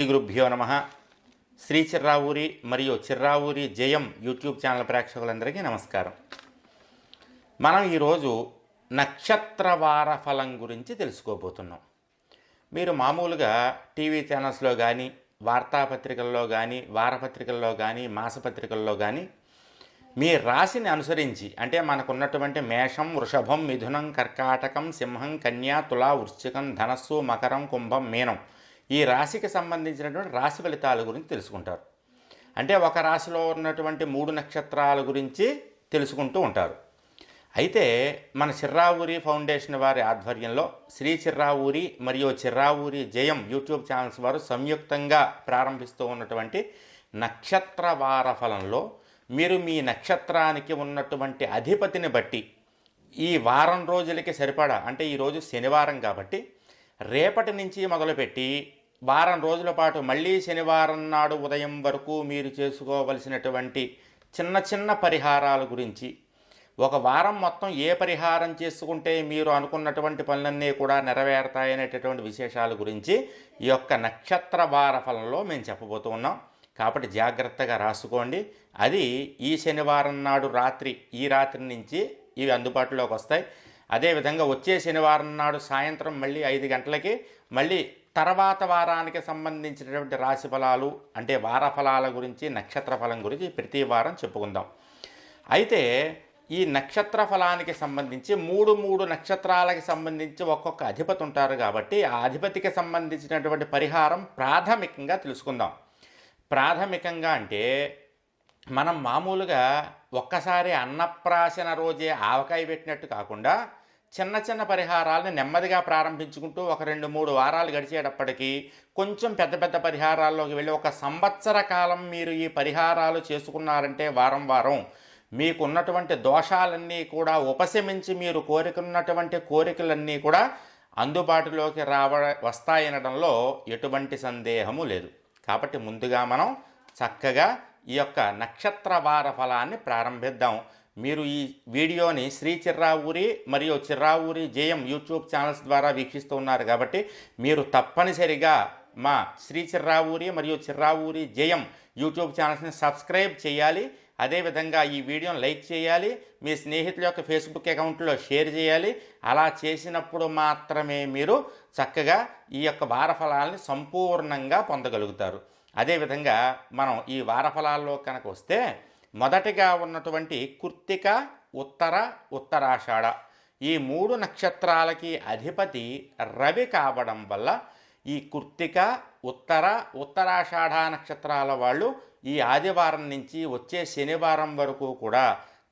శ్రీ గురుభ్యో నమ. శ్రీ చిర్రావూరి మరియు చిర్రావూరి జయం యూట్యూబ్ ఛానల్ ప్రేక్షకులందరికీ నమస్కారం. మనం ఈరోజు నక్షత్రవార ఫలం గురించి తెలుసుకోబోతున్నాం. మీరు మామూలుగా టీవీ ఛానల్స్లో కానీ, వార్తాపత్రికల్లో కానీ, వారపత్రికల్లో కానీ, మాసపత్రికల్లో కానీ మీ రాశిని అనుసరించి, అంటే మనకున్నటువంటి మేషం, వృషభం, మిథునం, కర్కాటకం, సింహం, కన్యా, తులా, వృశ్చికం, ధనస్సు, మకరం, కుంభం, మీనం, ఈ రాశికి సంబంధించినటువంటి రాశి ఫలితాల గురించి తెలుసుకుంటారు. అంటే ఒక రాశిలో ఉన్నటువంటి 3 నక్షత్రాల గురించి తెలుసుకుంటూ ఉంటారు. అయితే మన చిర్రావూరి ఫౌండేషన్ వారి ఆధ్వర్యంలో శ్రీ చిర్రావూరి మరియు చిర్రావూరి జయం యూట్యూబ్ ఛానల్స్ వారు సంయుక్తంగా ప్రారంభిస్తూ ఉన్నటువంటి నక్షత్రవార ఫలంలో మీరు మీ నక్షత్రానికి ఉన్నటువంటి అధిపతిని బట్టి ఈ వారం రోజులకి సరిపడా, అంటే ఈరోజు శనివారం కాబట్టి రేపటి నుంచి మొదలుపెట్టి వారం రోజుల పాటు మళ్ళీ శనివారం నాడు ఉదయం వరకు మీరు చేసుకోవలసినటువంటి చిన్న చిన్న పరిహారాల గురించి, ఒక వారం మొత్తం ఏ పరిహారం చేసుకుంటే మీరు అనుకున్నటువంటి పనులన్నీ కూడా నెరవేరుతాయనేటటువంటి విశేషాల గురించి ఈ యొక్క నక్షత్ర వార ఫలంలో మేము చెప్పబోతూ ఉన్నాం. కాబట్టి జాగ్రత్తగా రాసుకోండి. అది ఈ శనివారం నాడు ఈ రాత్రి నుంచి ఇవి అందుబాటులోకి వస్తాయి. అదేవిధంగా వచ్చే శనివారం నాడు సాయంత్రం మళ్ళీ 5 గంటలకి మళ్ళీ తర్వాత వారానికి సంబంధించినటువంటి రాశి ఫలాలు, అంటే వార ఫలాల గురించి, నక్షత్ర ఫలం గురించి ప్రతి వారం చెప్పుకుందాం. అయితే ఈ నక్షత్ర ఫలానికి సంబంధించి 3 నక్షత్రాలకి సంబంధించి ఒక్కొక్క అధిపతి ఉంటారు కాబట్టి ఆ అధిపతికి సంబంధించినటువంటి పరిహారం ప్రాథమికంగా తెలుసుకుందాం. ప్రాథమికంగా అంటే మనం మామూలుగా ఒక్కసారి అన్నప్రాశన రోజే ఆవకాయ పెట్టినట్టు కాకుండా చిన్న చిన్న పరిహారాలను నెమ్మదిగా ప్రారంభించుకుంటూ ఒక 2-3 వారాలు గడిచేటప్పటికీ కొంచెం పెద్ద పెద్ద పరిహారాల్లోకి వెళ్ళి ఒక సంవత్సర కాలం మీరు ఈ పరిహారాలు చేసుకున్నారంటే వారం వారం మీకున్నటువంటి దోషాలన్నీ కూడా ఉపశమించి మీరు కోరుకున్నటువంటి కోరికలన్నీ కూడా అందుబాటులోకి వస్తాయనడంలో ఎటువంటి సందేహము లేదు. కాబట్టి ముందుగా మనం చక్కగా ఈ యొక్క నక్షత్ర వార ఫలాన్ని ప్రారంభిద్దాం. మీరు ఈ వీడియోని శ్రీ చిర్రావూరి మరియు చిర్రావూరి జయం యూట్యూబ్ ఛానల్స్ ద్వారా వీక్షిస్తూ ఉన్నారు కాబట్టి మీరు తప్పనిసరిగా మా శ్రీ చిర్రావూరి మరియు చిర్రావూరి జయం యూట్యూబ్ ఛానల్స్ని సబ్స్క్రైబ్ చేయాలి. అదేవిధంగా ఈ వీడియోని లైక్ చేయాలి, మీ స్నేహితుల యొక్క ఫేస్బుక్ అకౌంట్లో షేర్ చేయాలి. అలా చేసినప్పుడు మాత్రమే మీరు చక్కగా ఈ యొక్క వారఫలాలని సంపూర్ణంగా పొందగలుగుతారు. అదేవిధంగా మనం ఈ వారఫలాల్లో కనుక వస్తే మొదటిగా ఉన్నటువంటి కృత్తిక, ఉత్తరాషాఢ ఈ 3 నక్షత్రాలకి అధిపతి రవి కావడం వల్ల ఈ కృత్తిక, ఉత్తరాషాఢ నక్షత్రాల వాళ్ళు ఈ ఆదివారం నుంచి వచ్చే శనివారం వరకు కూడా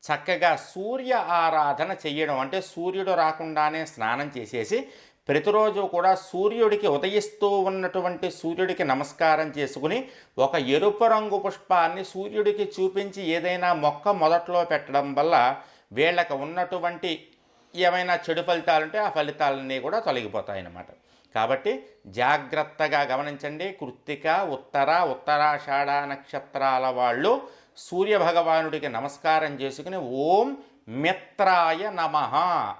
చక్కగా సూర్య ఆరాధన చెయ్యడం, అంటే సూర్యుడు రాకుండానే స్నానం చేసేసి ప్రతిరోజు కూడా సూర్యుడికి ఉదయిస్తూ ఉన్నటువంటి సూర్యుడికి నమస్కారం చేసుకుని ఒక ఎరుపు రంగు పుష్పాన్ని సూర్యుడికి చూపించి ఏదైనా మొక్క మొదట్లో పెట్టడం వల్ల వీళ్ళకి ఉన్నటువంటి ఏమైనా చెడు ఫలితాలుంటే ఆ ఫలితాలన్నీ కూడా తొలగిపోతాయన్నమాట. కాబట్టి జాగ్రత్తగా గమనించండి. కృత్తిక, ఉత్తరాషాఢ నక్షత్రాల వాళ్ళు సూర్యభగవానుడికి నమస్కారం చేసుకుని ఓం మిత్రాయ నమః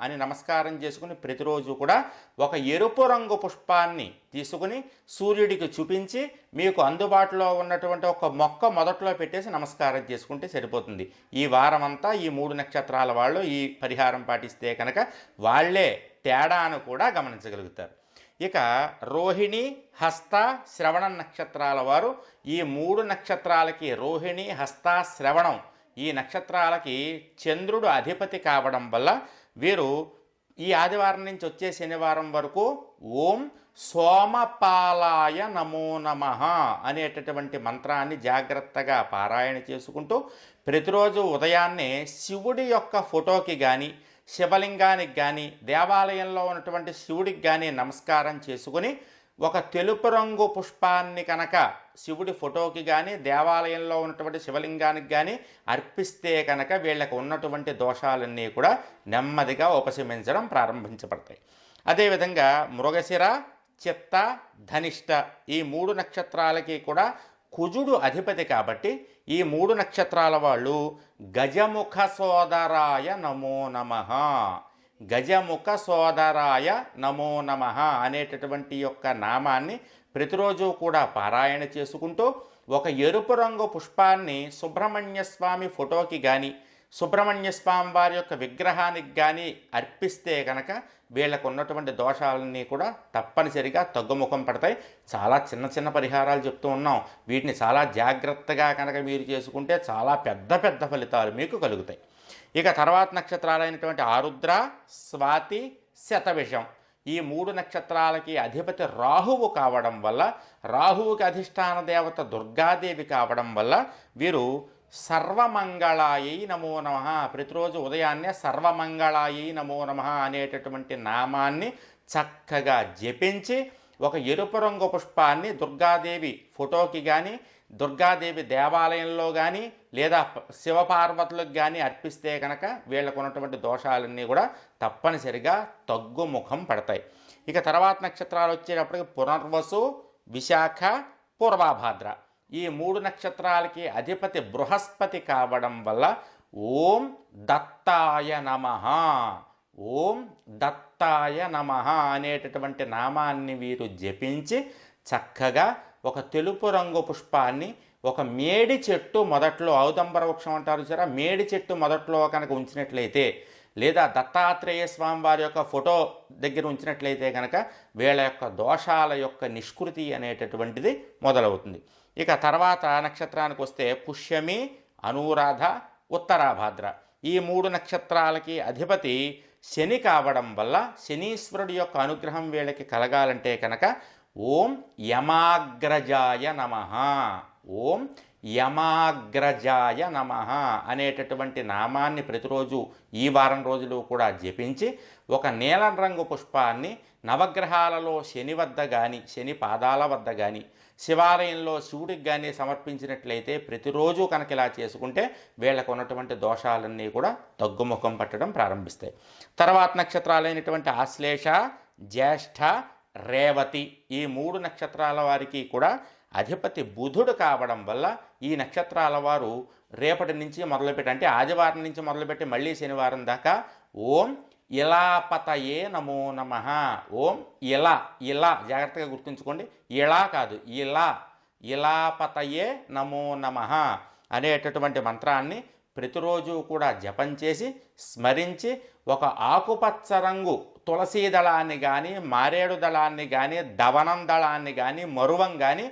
అని నమస్కారం చేసుకుని ప్రతిరోజు కూడా ఒక ఎరుపు రంగు పుష్పాన్ని తీసుకుని సూర్యుడికి చూపించి మీకు అందుబాటులో ఉన్నటువంటి ఒక మొక్క మొదట్లో పెట్టేసి నమస్కారం చేసుకుంటే సరిపోతుంది. ఈ వారం అంతా ఈ 3 నక్షత్రాల వాళ్ళు ఈ పరిహారం పాటిస్తే కనుక వాళ్ళే తేడాను కూడా గమనించగలుగుతారు. ఇక రోహిణి, హస్త, శ్రవణ నక్షత్రాల వారు ఈ 3 నక్షత్రాలకి రోహిణి, హస్త, శ్రవణం ఈ నక్షత్రాలకి చంద్రుడు అధిపతి కావడం వల్ల వీరు ఈ ఆదివారం నుంచి వచ్చే శనివారం వరకు ఓం సోమపాలాయ నమో నమః అనేటటువంటి మంత్రాన్ని జాగ్రత్తగా పారాయణ చేసుకుంటూ ప్రతిరోజు ఉదయాన్నే శివుడి యొక్క ఫోటోకి కానీ, శివలింగానికి కానీ, దేవాలయంలో ఉన్నటువంటి శివుడికి కానీ నమస్కారం చేసుకుని ఒక తెలుపు రంగు పుష్పాన్ని కనుక శివుడి ఫోటోకి కానీ, దేవాలయంలో ఉన్నటువంటి శివలింగానికి కానీ అర్పిస్తే కనుక వీళ్ళకి ఉన్నటువంటి దోషాలన్నీ కూడా నెమ్మదిగా ఉపశమించడం ప్రారంభించబడతాయి. అదేవిధంగా మృగశిర, చిత్త, ధనిష్ట ఈ 3 నక్షత్రాలకి కూడా కుజుడు అధిపతి కాబట్టి ఈ 3 నక్షత్రాల వాళ్ళు గజముఖ సోదరాయ నమో నమః, గజముఖ సోదరాయ నమో నమః అనేటటువంటి యొక్క నామాన్ని ప్రతిరోజు కూడా పారాయణ చేసుకుంటూ ఒక ఎరుపు రంగు పుష్పాన్ని సుబ్రహ్మణ్య స్వామి ఫోటోకి కానీ సుబ్రహ్మణ్య స్వామి వారి యొక్క విగ్రహానికి కానీ అర్పిస్తే కనుక వీళ్ళకు ఉన్నటువంటి దోషాలన్నీ కూడా తప్పనిసరిగా తగ్గుముఖం పడతాయి. చాలా చిన్న చిన్న పరిహారాలు చెప్తూ ఉన్నాం. వీటిని చాలా జాగ్రత్తగా కనుక మీరు చేసుకుంటే చాలా పెద్ద పెద్ద ఫలితాలు మీకు కలుగుతాయి. ఇక తర్వాత నక్షత్రాలైనటువంటి ఆరుద్ర, స్వాతి, శతభిషం ఈ 3 నక్షత్రాలకి అధిపతి రాహువు కావడం వల్ల, రాహువుకి అధిష్టాన దేవత దుర్గాదేవి కావడం వల్ల వీరు సర్వమంగళాయై నమో నమః ప్రతిరోజు ఉదయాన్నే సర్వమంగళాయై నమో నమః అనేటటువంటి నామాన్ని చక్కగా జపించి ఒక ఎరుపు రంగు పుష్పాన్ని దుర్గాదేవి ఫోటోకి కానీ దుర్గాదేవి దేవాలయంలో కానీ లేదా శివపార్వతులకు కానీ అర్పిస్తే కనుక వీళ్ళకు ఉన్నటువంటి దోషాలన్నీ కూడా తప్పనిసరిగా తగ్గుముఖం పడతాయి. ఇక తర్వాత నక్షత్రాలు వచ్చేటప్పటికి పునర్వసు, విశాఖ, పూర్వభాద్ర ఈ 3 నక్షత్రాలకి అధిపతి బృహస్పతి కావడం వల్ల ఓం దత్తాయ నమః, ఓం దత్తాయ నమః అనేటటువంటి నామాన్ని వీరు జపించి చక్కగా ఒక తెలుపు రంగు పుష్పాన్ని ఒక మేడి చెట్టు మొదట్లో, ఔదంబర వృక్షం అంటారు సరే, మేడి చెట్టు మొదట్లో కనుక ఉంచినట్లయితే లేదా దత్తాత్రేయ స్వామి వారి యొక్క ఫోటో దగ్గర ఉంచినట్లయితే కనుక వీళ్ళ యొక్క దోషాల యొక్క నిష్కృతి అనేటటువంటిది మొదలవుతుంది. ఇక తర్వాత నక్షత్రానికి వస్తే పుష్యమి, అనురాధ, ఉత్తరాభాద్ర ఈ 3 నక్షత్రాలకి అధిపతి శని కావడం వల్ల శనీశ్వరుడి యొక్క అనుగ్రహం వీళ్ళకి కలగాలంటే కనుక ఓం యమాగ్రజాయ నమః, ఓం యమాగ్రజాయ నమః అనేటటువంటి నామాన్ని ప్రతిరోజు ఈ వారం రోజులు కూడా జపించి ఒక నీలం రంగు పుష్పాన్ని నవగ్రహాలలో శని వద్ద కానీ శని పాదాల వద్ద కానీ శివాలయంలో శివుడికి కానీ సమర్పించినట్లయితే ప్రతిరోజు కనుక ఇలా చేసుకుంటే వీళ్ళకు ఉన్నటువంటి దోషాలన్నీ కూడా తగ్గుముఖం పట్టడం ప్రారంభిస్తాయి. తర్వాత నక్షత్రాలైనటువంటి ఆశ్లేష, జ్యేష్ఠ, రేవతి ఈ 3 నక్షత్రాల వారికి కూడా అధిపతి బుధుడు కావడం వల్ల ఈ నక్షత్రాల వారు రేపటి నుంచి మొదలుపెట్టి అంటే ఆదివారం నుంచి మొదలుపెట్టి మళ్ళీ శనివారం దాకా ఓం ఇలాపతయే నమో నమః, ఓం ఇలా జాగ్రత్తగా గుర్తుంచుకోండి, ఇలా కాదు ఇలాపతయే నమో నమః అనేటటువంటి మంత్రాన్ని ప్రతిరోజు కూడా జపం చేసి స్మరించి ఒక ఆకుపచ్చ రంగు తులసీ దళాన్ని కానీ మారేడు దళాన్ని కానీ దవనం దళాన్ని కానీ మరువం కానీ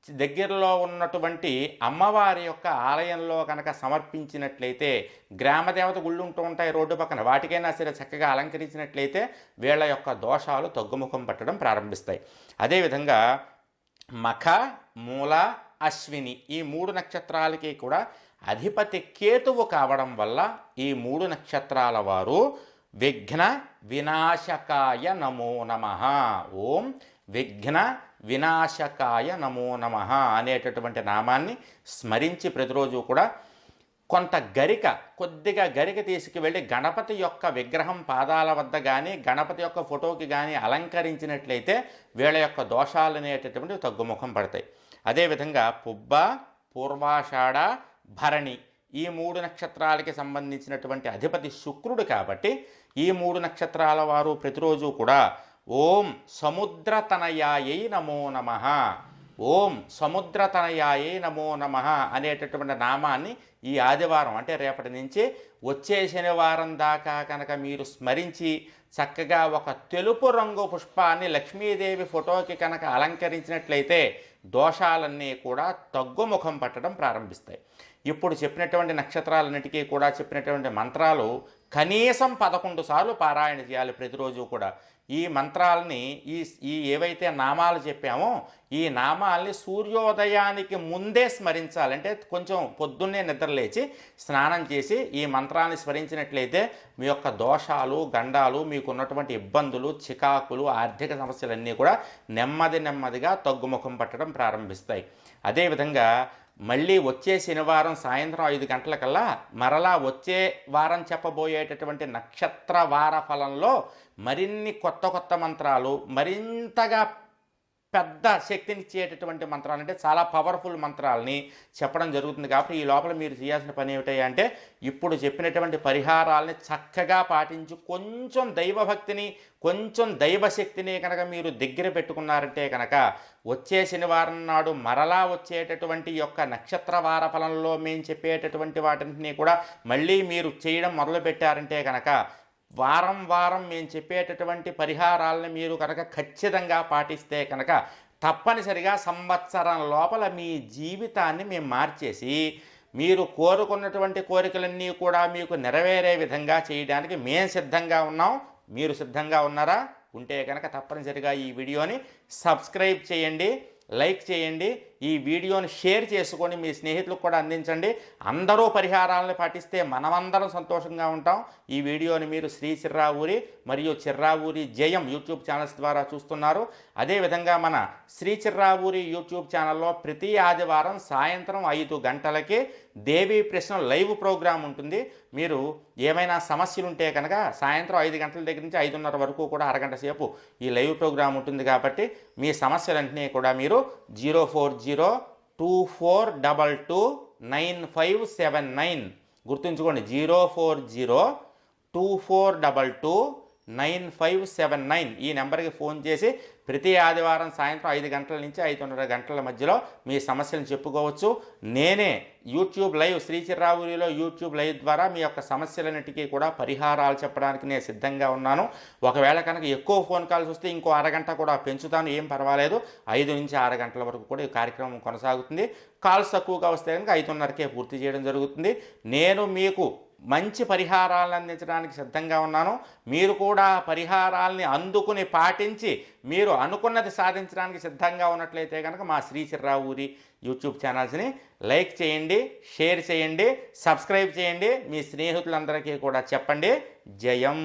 దగ్గరలో ఉన్నటువంటి అమ్మవారి యొక్క ఆలయంలో కనుక సమర్పించినట్లయితే గ్రామదేవత గుళ్ళు ఉంటూ ఉంటాయి రోడ్డు పక్కన, వాటికైనా సరే చక్కగా అలంకరించినట్లయితే వీళ్ళ యొక్క దోషాలు తగ్గుముఖం పట్టడం ప్రారంభిస్తాయి. అదేవిధంగా మఖ, మూల, అశ్విని ఈ 3 నక్షత్రాలకి కూడా అధిపతి కేతువు కావడం వల్ల ఈ 3 నక్షత్రాల వారు విఘ్న వినాశకాయ నమో నమః, ఓం విఘ్న వినాశకాయ నమో నమః అనేటటువంటి నామాన్ని స్మరించి ప్రతిరోజు కూడా కొంత కొద్దిగా గరిక తీసుకువెళ్ళి గణపతి యొక్క విగ్రహం పాదాల వద్ద కానీ గణపతి యొక్క ఫోటోకి కానీ అలంకరించినట్లయితే వీళ్ళ యొక్క దోషాలు అనేటటువంటివి తగ్గుముఖం పడతాయి. అదేవిధంగా పుబ్బ, పూర్వాషాఢ, భరణి ఈ 3 నక్షత్రాలకి సంబంధించినటువంటి అధిపతి శుక్రుడు కాబట్టి ఈ 3 నక్షత్రాల వారు ప్రతిరోజు కూడా ఓం సముద్రతనయాయై నమో నమః, ఓం సముద్రతనయాయై నమో నమః అనేటటువంటి నామాన్ని ఈ ఆదివారం అంటే రేపటి నుంచి వచ్చే శనివారం దాకా కనుక మీరు స్మరించి చక్కగా ఒక తెలుపు రంగు పుష్పాన్ని లక్ష్మీదేవి ఫోటోకి కనుక అలంకరించినట్లయితే దోషాలన్నీ కూడా తగ్గుముఖం పట్టడం ప్రారంభిస్తాయి. ఇప్పుడు చెప్పినటువంటి నక్షత్రాలన్నిటికీ కూడా చెప్పినటువంటి మంత్రాలు కనీసం 11 సార్లు పారాయణ చేయాలి ప్రతిరోజు కూడా. ఈ మంత్రాలని ఈ ఏవైతే నామాలు చెప్పామో ఈ నామాల్ని సూర్యోదయానికి ముందే స్మరించాలి. అంటే కొంచెం పొద్దున్నే నిద్రలేచి స్నానం చేసి ఈ మంత్రాన్ని స్మరించినట్లయితే మీ యొక్క దోషాలు, గండాలు, మీకున్నటువంటి ఇబ్బందులు, చికాకులు, ఆర్థిక సమస్యలన్నీ కూడా నెమ్మదిగా తగ్గుముఖం పట్టడం ప్రారంభిస్తాయి. అదేవిధంగా మళ్ళీ వచ్చే శనివారం సాయంత్రం 5 గంటలకల్లా మరలా వచ్చే వారం చెప్పబోయేటటువంటి నక్షత్ర వార ఫలంలో మరిన్ని కొత్త మంత్రాలు మరింతగా పెద్ద శక్తినిచ్చేటటువంటి మంత్రాలు, అంటే చాలా పవర్ఫుల్ మంత్రాలని చెప్పడం జరుగుతుంది. కాబట్టి ఈ లోపల మీరు చేయాల్సిన పని ఏమిటి అంటే, ఇప్పుడు చెప్పినటువంటి పరిహారాలని చక్కగా పాటించి కొంచెం దైవభక్తిని, కొంచెం దైవశక్తిని కనుక మీరు దగ్గర పెట్టుకున్నారంటే కనుక వచ్చే శనివారం నాడు మరలా వచ్చేటటువంటి యొక్క నక్షత్ర వార ఫలంలో మేము చెప్పేటటువంటి వాటిని కూడా మళ్ళీ మీరు చేయడం మొదలుపెట్టారంటే కనుక వారం వారం మేము చెప్పేటటువంటి పరిహారాలను మీరు కనుక ఖచ్చితంగా పాటిస్తే కనుక తప్పనిసరిగా సంవత్సరం లోపల మీ జీవితాన్ని మేము మార్చేసి మీరు కోరుకున్నటువంటి కోరికలన్నీ కూడా మీకు నెరవేరే విధంగా చేయడానికి మేము సిద్ధంగా ఉన్నాం. మీరు సిద్ధంగా ఉన్నారా? ఉంటే కనుక తప్పనిసరిగా ఈ వీడియోని సబ్స్క్రైబ్ చేయండి, లైక్ చేయండి, ఈ వీడియోని షేర్ చేసుకొని మీ స్నేహితులకు కూడా అందించండి. అందరూ పరిహారాలను పాటిస్తే మనమందరం సంతోషంగా ఉంటాం. ఈ వీడియోని మీరు శ్రీ చిర్రావూరి మరియు చిర్రావూరి జయం యూట్యూబ్ ఛానల్స్ ద్వారా చూస్తున్నారు. అదేవిధంగా మన శ్రీ చిర్రావూరి యూట్యూబ్ ఛానల్లో ప్రతి ఆదివారం సాయంత్రం 5 గంటలకి దేవీ ప్రశ్న లైవ్ ప్రోగ్రాం ఉంటుంది. మీరు ఏమైనా సమస్యలు ఉంటే కనుక సాయంత్రం 5 గంటల దగ్గర నుంచి 5:30 వరకు కూడా అరగంట సేపు ఈ లైవ్ ప్రోగ్రాం ఉంటుంది. కాబట్టి మీ సమస్యలన్నీ కూడా మీరు 04024229579 గుర్తుంచుకోండి. 04024229579 ఈ నెంబర్కి ఫోన్ చేసి ప్రతి ఆదివారం సాయంత్రం 5 గంటల నుంచి 5:30 గంటల మధ్యలో మీ సమస్యలను చెప్పుకోవచ్చు. నేనే యూట్యూబ్ లైవ్ శ్రీ చిర్రావూరిలో యూట్యూబ్ లైవ్ ద్వారా మీ యొక్క సమస్యలన్నిటికీ కూడా పరిహారాలు చెప్పడానికి నేను సిద్ధంగా ఉన్నాను. ఒకవేళ కనుక ఎక్కువ ఫోన్ కాల్స్ వస్తే ఇంకో అరగంట కూడా పెంచుతాను, ఏం పర్వాలేదు. 5 నుంచి 6 గంటల వరకు కూడా ఈ కార్యక్రమం కొనసాగుతుంది. కాల్స్ తక్కువగా వస్తే కనుక 5:30కే పూర్తి చేయడం జరుగుతుంది. నేను మీకు మంచి పరిహారాలను అందించడానికి సిద్ధంగా ఉన్నాను. మీరు కూడా పరిహారాలని అందుకుని పాటించి మీరు అనుకున్నది సాధించడానికి సిద్ధంగా ఉన్నట్లయితే కనుక మా శ్రీ చిర్రావూరి యూట్యూబ్ ఛానల్స్ని లైక్ చేయండి, షేర్ చేయండి, సబ్స్క్రైబ్ చేయండి, మీ స్నేహితులందరికీ కూడా చెప్పండి. జయం.